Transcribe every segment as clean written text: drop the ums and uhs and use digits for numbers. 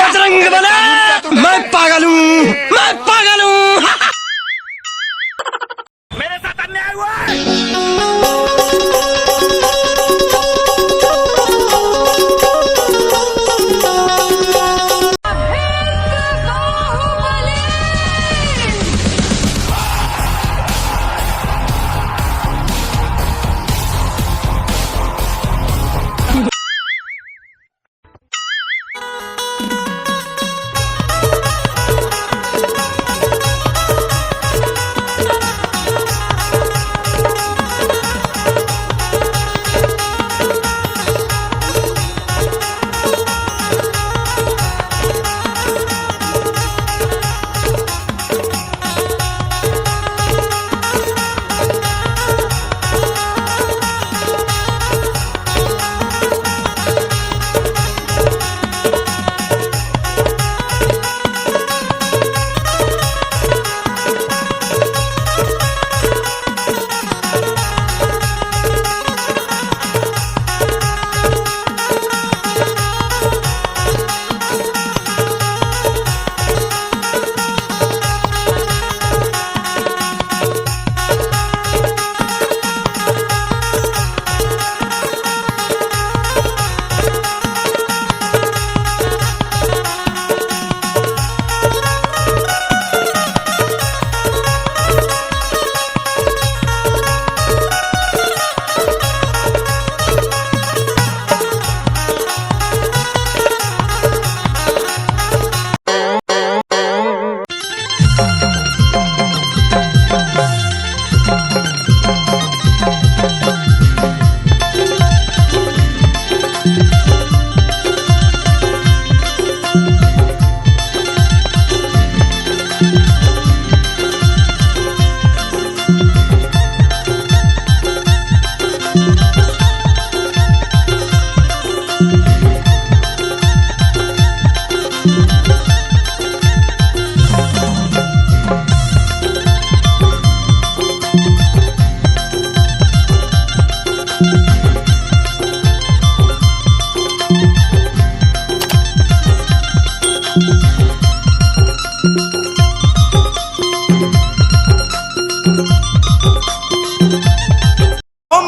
बजरंग बली मैं पागल हूँ, मैं पागल हूँ। मेरे साथ अन्याय हुआ है।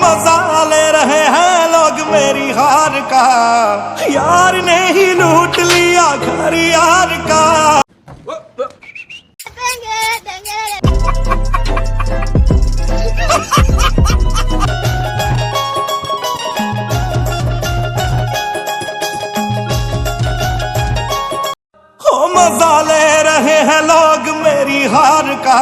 मजा ले रहे हैं लोग मेरी हार का, यार ने ही लूट लिया घर यार का। हो मजा ले रहे हैं लोग मेरी हार का।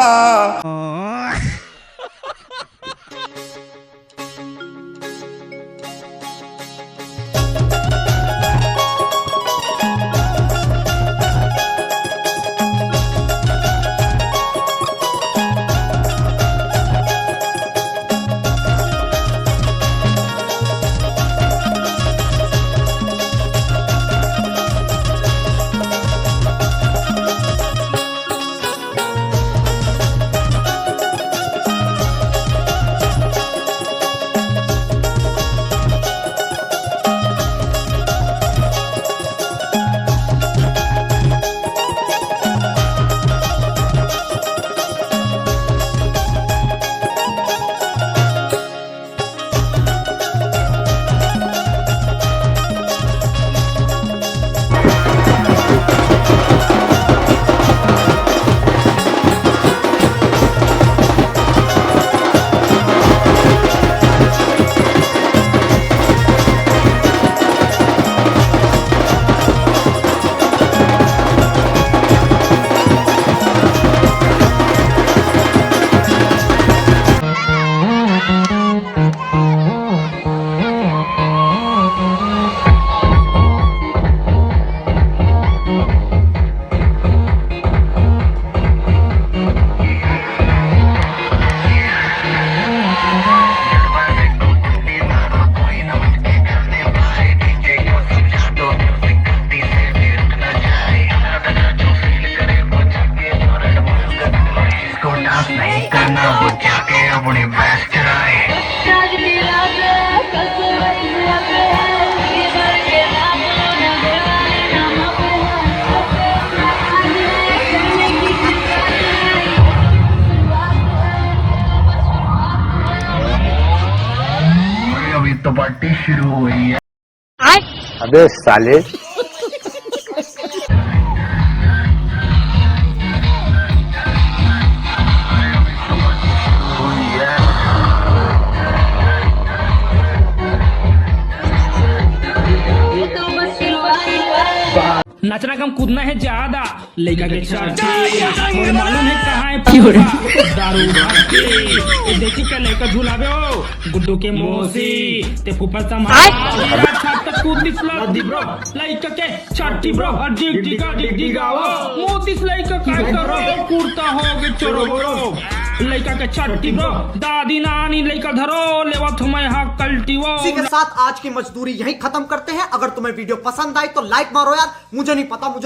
तो पार्टी शुरू हो गई है। अबे साले नचना कम कूदना है ज्यादा लड़का के और मालूम है कहाँ है फूफा? दारू भाती देखी क्या लड़का झूलावे हो गुड्डू के मोसी ते फूफा समाज कूद दिसला दी ब्रो लड़का के छाती ब्रो डिग डिगा डिग डिगाओ मोतीस लड़का काय करो कुर्ता होगे चोरो बोरो लड़का के छाती ब्रो दादी नानी लड़का धरो लेवा तुम्हें हक कल्टी वो। इसी के साथ आज की मजदूरी यहीं खत्म करते हैं। अगर तुम्हें वीडियो पसंद आई तो लाइक मारो यार, मुझे नहीं पता मुझे